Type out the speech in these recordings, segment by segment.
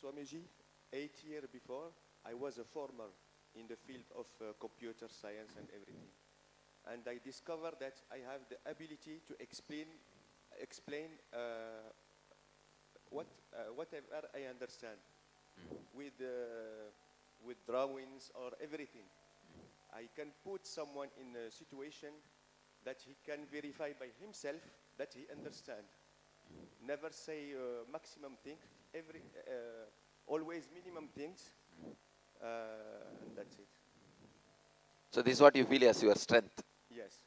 Swamiji, 8 years before, I was a former in the field of computer science and everything. And I discovered that I have the ability to explain whatever I understand with drawings or everything. I can put someone in a situation that he can verify by himself that he understands. Never say maximum thing, always minimum things, and that's it. So this is what you feel as your strength. Yes.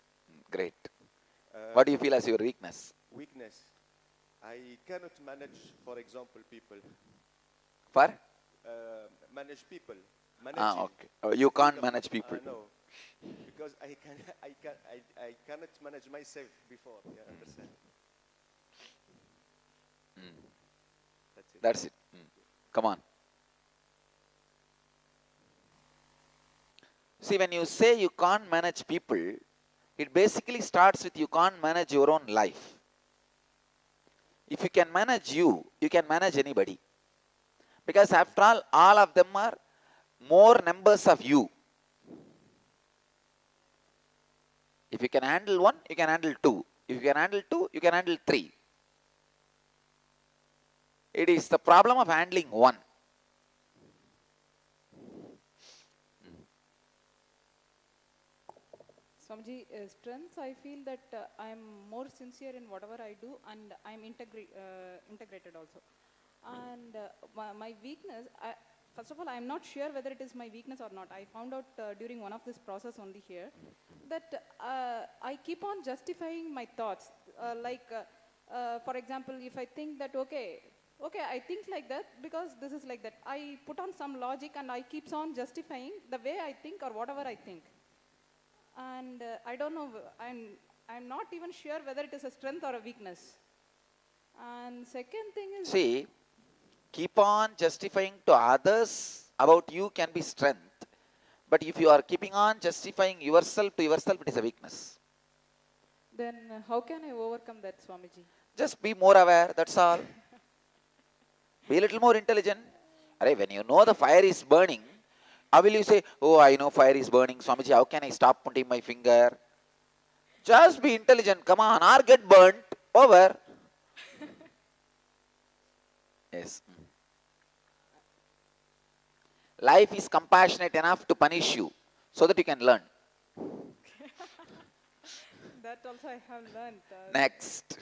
Great. What do you feel as your weakness? Weakness. I cannot manage, for example, people. For? Manage people. Okay. You can't manage people. No, because I cannot manage myself before. Yeah, understand? That's it. That's it. Come on. See, when you say you can't manage people, it basically starts with you can't manage your own life. If you can manage you can manage anybody. Because after all of them are more numbers of you. If you can handle one, you can handle two. If you can handle two, you can handle three. It is the problem of handling one. Swamiji, strengths, I feel that I am more sincere in whatever I do, and I am integrated also. And my weakness, first of all, I am not sure whether it is my weakness or not. I found out during one of this process only here that I keep on justifying my thoughts. For example, if I think that, okay, I think like that because this is like that. I put on some logic and I keep on justifying the way I think or whatever I think. And I don't know, I'm not even sure whether it is a strength or a weakness. And second thing is... See, keep on justifying to others about you can be strength. But if you are keeping on justifying yourself to yourself, it is a weakness. Then how can I overcome that, Swamiji? Just be more aware, that's all. Be a little more intelligent. When you know the fire is burning, how will you say, oh, I know fire is burning, Swamiji, how can I stop putting my finger? Just be intelligent, come on, or get burnt, over. Yes. Life is compassionate enough to punish you so that you can learn. That also I have learned. Next.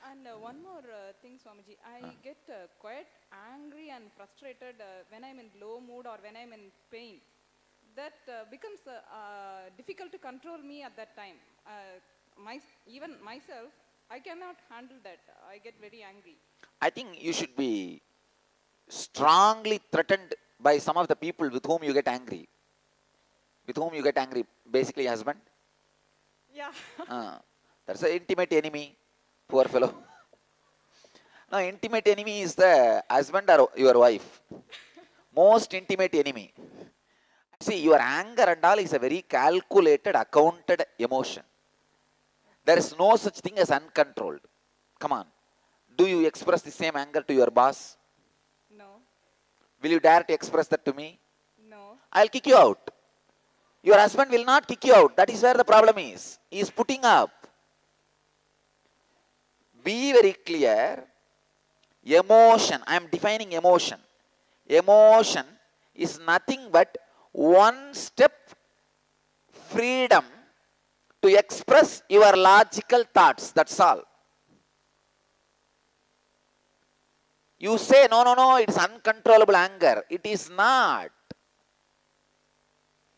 And one more thing, Swamiji, I get quite angry and frustrated when I'm in low mood or when I'm in pain. That becomes difficult to control me at that time. Even myself, I cannot handle that. I get very angry. I think you should be strongly threatened by some of the people with whom you get angry. With whom you get angry, basically husband? Yeah. That's an intimate enemy. Poor fellow. Now, intimate enemy is the husband or your wife. Most intimate enemy. See, your anger and all is a very calculated, accounted emotion. There is no such thing as uncontrolled. Come on. Do you express the same anger to your boss? No. Will you dare to express that to me? No. I'll kick you out. Your husband will not kick you out. That is where the problem is. He is putting up. Be very clear. Emotion, I am defining emotion. Emotion is nothing but one step freedom to express your logical thoughts. That's all. You say, no, it's uncontrollable anger. It is not.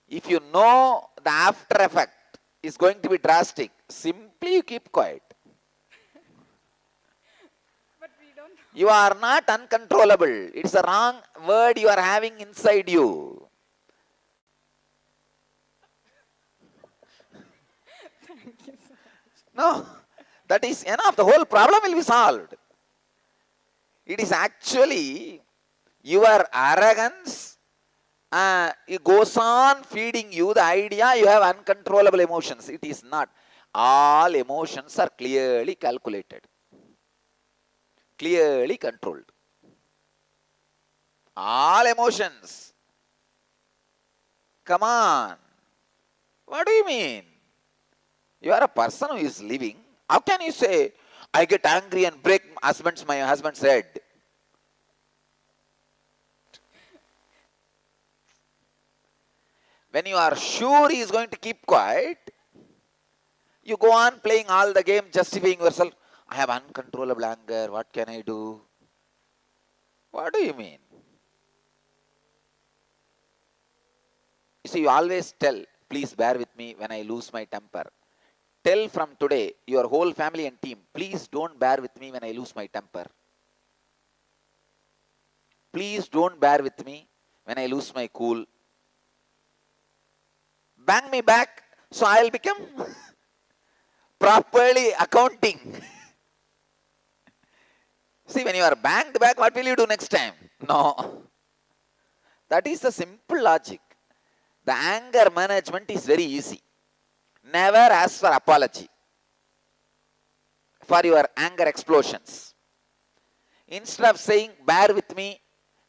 If you know the after effect is going to be drastic, simply you keep quiet. You are not uncontrollable. It's a wrong word you are having inside you. Thank you so much. No, that is enough. The whole problem will be solved. It is actually your arrogance. It goes on feeding you the idea you have uncontrollable emotions. It is not. All emotions are clearly calculated. Clearly controlled. All emotions. Come on. What do you mean? You are a person who is living. How can you say, I get angry and break my husband's head? When you are sure he is going to keep quiet, you go on playing all the game, justifying yourself. I have uncontrollable anger. What can I do? What do you mean? You see, you always tell, please bear with me when I lose my temper. Tell from today, your whole family and team, please don't bear with me when I lose my temper. Please don't bear with me when I lose my cool. Bang me back so I'll become properly accounting. See, when you are banged back, what will you do next time? No. That is the simple logic. The anger management is very easy. Never ask for apology for your anger explosions. Instead of saying, bear with me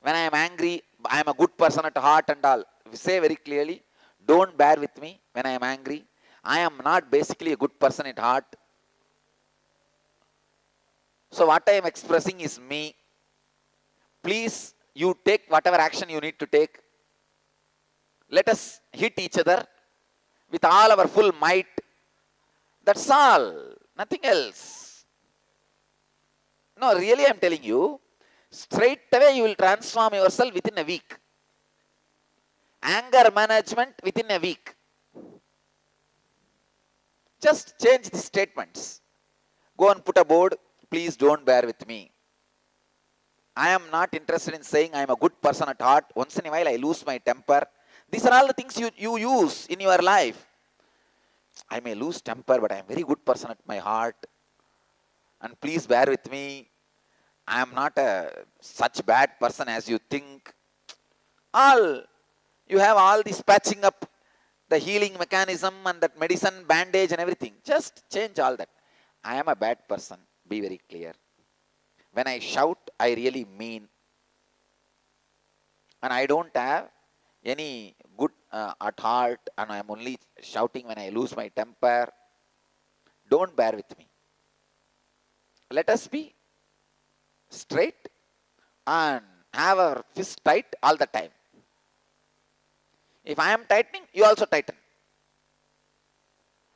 when I am angry, I am a good person at heart and all. Say very clearly, don't bear with me when I am angry. I am not basically a good person at heart. So what I am expressing is me. Please, you take whatever action you need to take. Let us hit each other with all our full might. That's all. Nothing else. No, really I am telling you, straight away you will transform yourself within a week. Anger management within a week. Just change the statements. Go and put a board, please don't bear with me. I am not interested in saying I am a good person at heart. Once in a while I lose my temper. These are all the things you use in your life. I may lose temper, but I am a very good person at my heart. And please bear with me. I am not such bad person as you think. You have all this patching up, the healing mechanism and that medicine, bandage and everything. Just change all that. I am a bad person. Be very clear. When I shout, I really mean. And I don't have any good at heart, and I am only shouting when I lose my temper. Don't bear with me. Let us be straight and have our fist tight all the time. If I am tightening, you also tighten.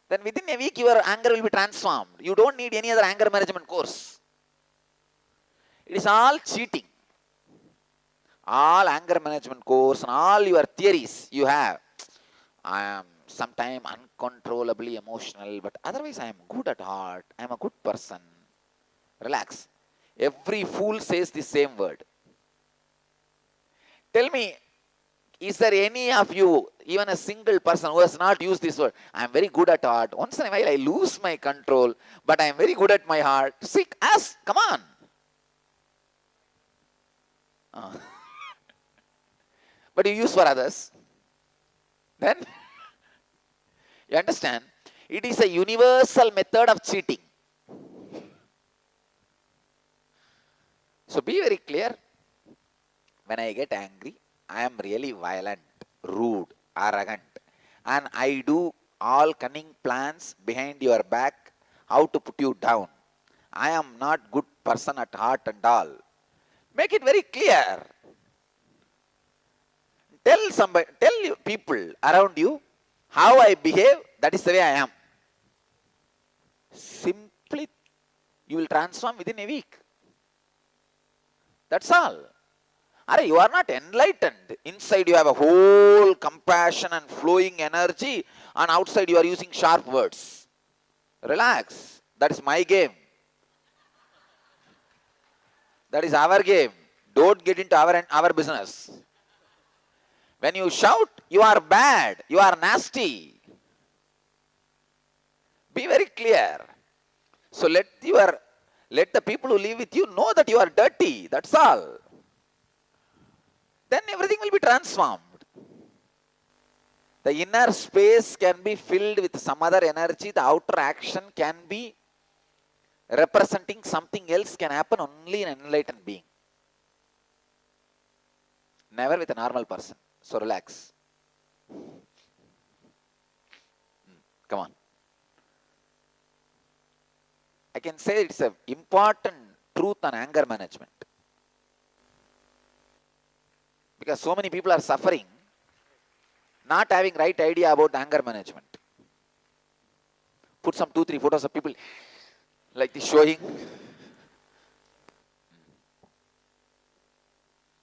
Then within a week, your anger will be transformed. You don't need any other anger management course. It is all cheating. All anger management course and all your theories you have. I am sometimes uncontrollably emotional, but otherwise I am good at heart. I am a good person. Relax. Every fool says the same word. Tell me, is there any of you, even a single person who has not used this word? I am very good at heart. Once in a while I lose my control, but I am very good at my heart. Seek, ask, come on. But you use for others. Then, you understand? It is a universal method of cheating. So be very clear. When I get angry, I am really violent, rude, arrogant. And I do all cunning plans behind your back, how to put you down. I am not good person at heart and all. Make it very clear. Tell people around you how I behave, that is the way I am. Simply, you will transform within a week. That's all. You are not enlightened. Inside you have a whole compassion and flowing energy, and outside you are using sharp words. Relax. That is my game. That is our game. Don't get into our business. When you shout, you are bad, you are nasty. Be very clear. So let the people who live with you know that you are dirty. That's all. Then everything will be transformed. The inner space can be filled with some other energy. The outer action can be representing something else, can happen only in an enlightened being. Never with a normal person. So relax. Come on. I can say it's an important truth on anger management. Because so many people are suffering, not having right idea about anger management. Put some 2-3 photos of people like this showing.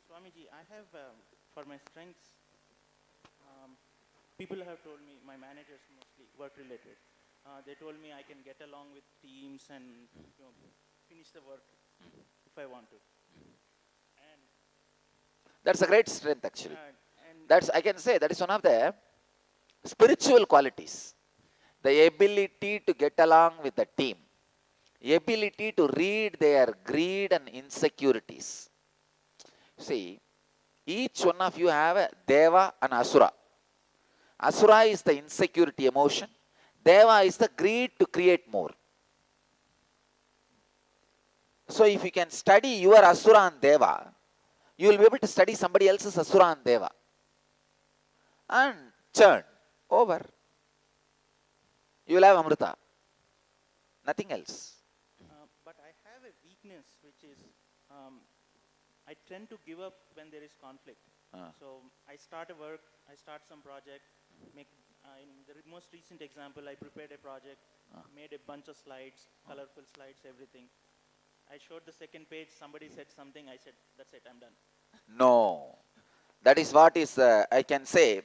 Swamiji, I have, for my strengths, people have told me, my managers mostly, work related, they told me I can get along with teams and finish the work if I want to. And, That's a great strength actually. and That's, I can say, that is one of the spiritual qualities. The ability to get along with the team. Ability to read their greed and insecurities. See, each one of you have a Deva and Asura. Asura is the insecurity emotion. Deva is the greed to create more. So if you can study your Asura and Deva, you will be able to study somebody else's Asura and Deva. And churn. Over. You will have Amrita. Nothing else. but I have a weakness, which is I tend to give up when there is conflict. So I start a work, I start some project, make, in the most recent example, I prepared a project, made a bunch of slides, colorful slides, everything. I showed the second page, somebody said something, I said, that's it, I'm done. No. That is what is, I can say,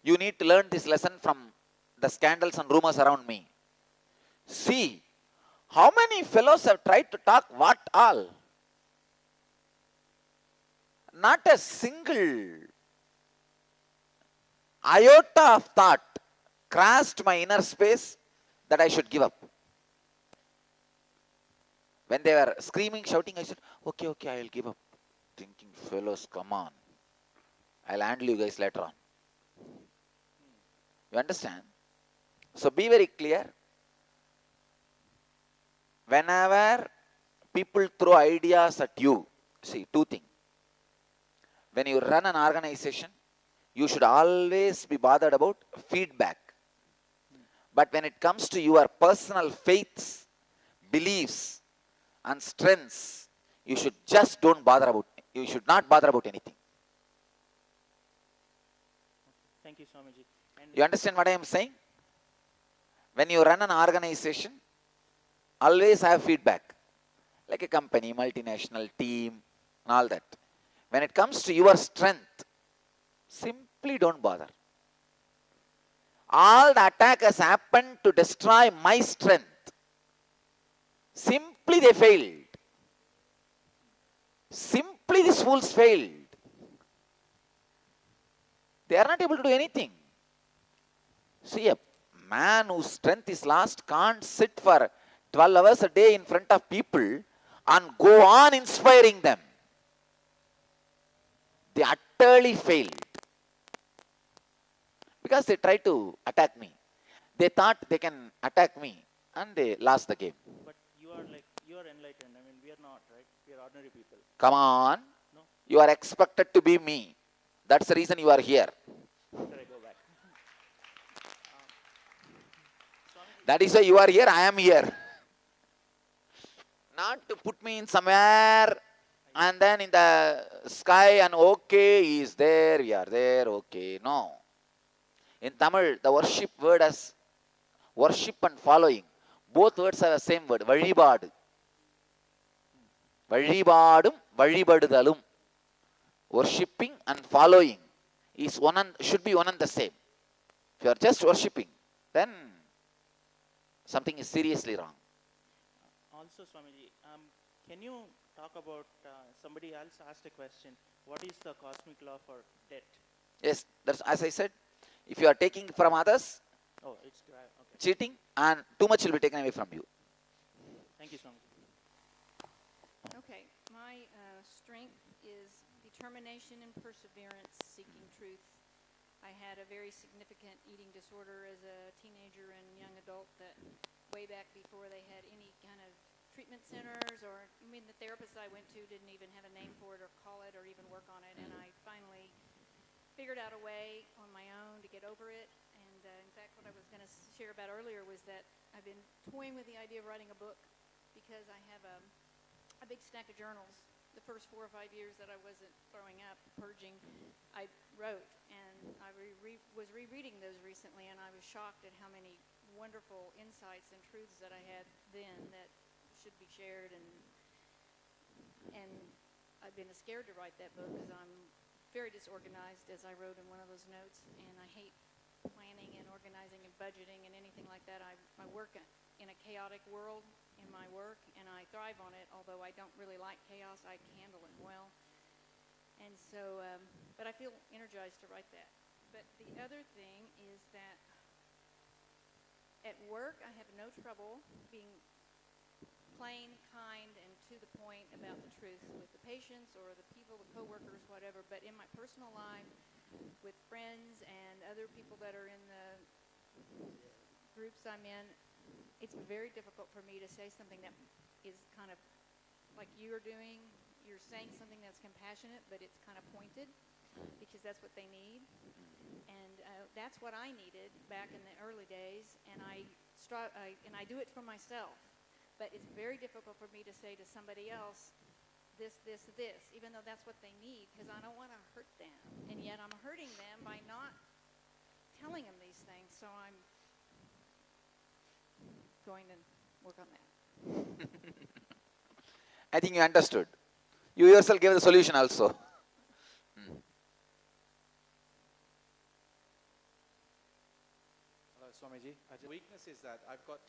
you need to learn this lesson from the scandals and rumors around me. See, how many fellows have tried to talk what all? Not a single iota of thought crossed my inner space that I should give up. When they were screaming, shouting, I said, okay, I will give up. Thinking, fellows, come on. I'll handle you guys later on. You understand? So be very clear. Whenever people throw ideas at you, see, two things. When you run an organization, you should always be bothered about feedback. But when it comes to your personal faiths, beliefs, and strengths, you should just don't bother about, you should not bother about anything. Thank you, Swamiji. And You understand what I am saying? When you run an organization, always have feedback. Like a company, multinational, team, and all that. When it comes to your strength, simply don't bother. All the attack has happened to destroy my strength. Simply they failed. Simply these fools failed. They are not able to do anything. See, a man whose strength is lost can't sit for 12 hours a day in front of people and go on inspiring them. They utterly failed. Because they tried to attack me. They thought they can attack me and they lost the game. but you are like, you are enlightened. I mean, we are not, right? We are ordinary people. Come on. No? You are expected to be me. That's the reason you are here. After I go back. Swamiji, That is why you are here, I am here. Not to put me in somewhere and then in the sky and okay, he is there, we are there, okay. No. In Tamil, the worship word as worship and following. Both words have the same word, vazhibadu. Vazhibadum, vazhibadudalum. Worshipping and following is one and should be one and the same. If you are just worshipping, then something is seriously wrong. also, Swamiji, can you talk about, somebody else asked a question, what is the cosmic law for debt? Yes, that's as I said. If you are taking from others, Oh, it's, okay. cheating, and too much will be taken away from you. Thank you, Swamiji. Okay, my strength is determination and perseverance, seeking truth. I had a very significant eating disorder as a teenager and young adult that way back before they had any kind of treatment centers, or I mean the therapists I went to didn't even have a name for it or call it or even work on it, and I finally figured out a way on my own to get over it. And in fact, what I was going to share about earlier was that I've been toying with the idea of writing a book because I have a big stack of journals. The first 4 or 5 years that I wasn't throwing up, purging, I wrote. And I was rereading those recently, and I was shocked at how many wonderful insights and truths that I had then that should be shared. And I've been scared to write that book because I'm very disorganized, as I wrote in one of those notes, and I hate planning and organizing and budgeting and anything like that. I work in a chaotic world in my work, and I thrive on it. Although I don't really like chaos, I can handle it well. And so, but I feel energized to write that. But the other thing is that at work, I have no trouble being plain, kind, and to the point about the truth with the patients or the people, the coworkers, whatever. But in my personal life, with friends and other people that are in the groups I'm in, it's very difficult for me to say something that is kind of like you're doing. You're saying something that's compassionate, but it's kind of pointed because that's what they need. And that's what I needed back in the early days, and I do it for myself. But it's very difficult for me to say to somebody else, this, even though that's what they need, because I don't want to hurt them. And yet I'm hurting them by not telling them these things, so I'm going to work on that. I think you understood. You yourself gave the solution also. Hello, Swamiji. The weakness is that I've got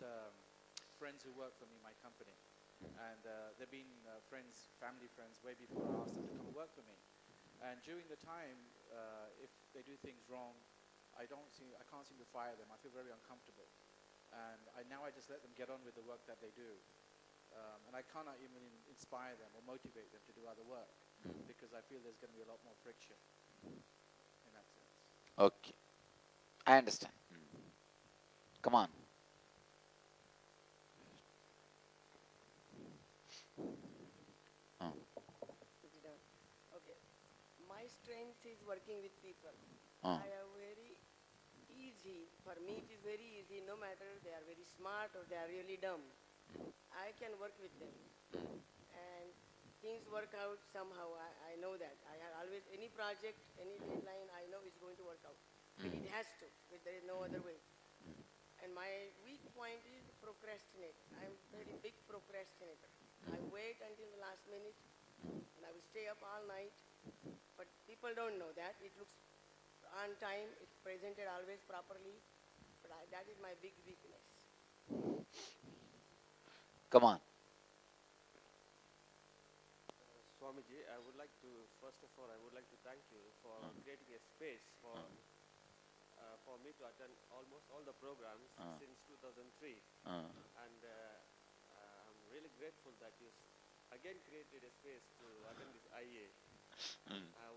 friends who work for me in my company. And they've been friends, family friends, way before I asked them to come and work for me. And during the time, if they do things wrong, I can't seem to fire them. I feel very uncomfortable. And now I just let them get on with the work that they do. And I cannot even inspire them or motivate them to do other work because I feel there's going to be a lot more friction in that sense. Okay. I understand. Come on. Okay. My strength is working with people. Oh. I am very easy. For me, it is very easy. No matter they are very smart or they are really dumb, I can work with them, and things work out somehow. I know that. I have always any project, any deadline. I know it's going to work out. It has to. There is no other way. And my weak point is procrastinate. I'm very big procrastinator. I wait until the last minute, and I will stay up all night. But people don't know that. It looks on time. It's presented always properly. But that is my big weakness. Come on. Swamiji, I would like to, first of all, I would like to thank you for creating a space for me to attend almost all the programs since 2003. And I'm really grateful that you again created a space to attend this IA.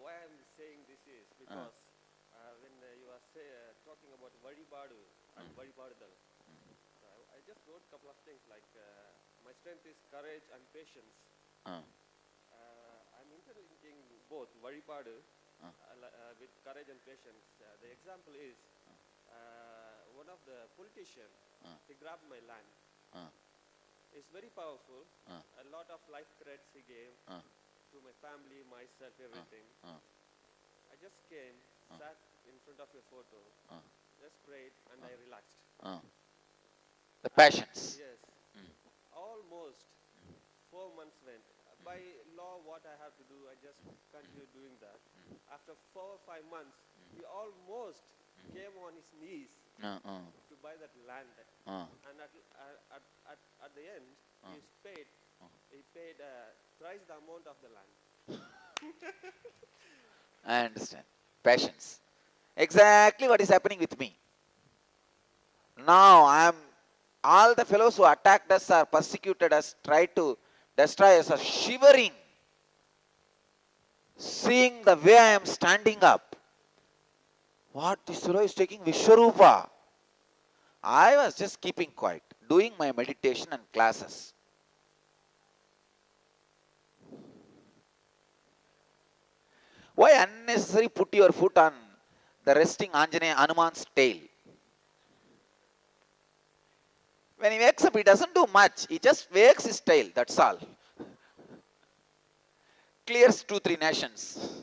Why I'm saying this is because when you are talking about Vadibadu and Vadibadudal, I just wrote a couple of things like my strength is courage and patience. I'm interlinking both Vadibadu with courage and patience. The example is one of the politicians, he grabbed my land. It's very powerful. A lot of life threats he gave to my family, myself, everything. I just came, sat in front of your photo, just prayed, and I relaxed. The passions. Yes. Almost 4 months went. By law, what I have to do, I just continue doing that. After 4 or 5 months, he almost came on his knees to buy that land. And at the end, he paid thrice the amount of the land. I understand. Passions. Exactly what is happening with me. Now all the fellows who attacked us or persecuted us, tried to destroy us, are shivering, seeing the way I am standing up. What, this fellow is taking Vishwarupa? I was just keeping quiet, doing my meditation and classes. Why unnecessary put your foot on the resting Anjaneya Hanuman's tail? When he wakes up, he doesn't do much. He just wakes his tail, that's all. Clears 2-3 nations.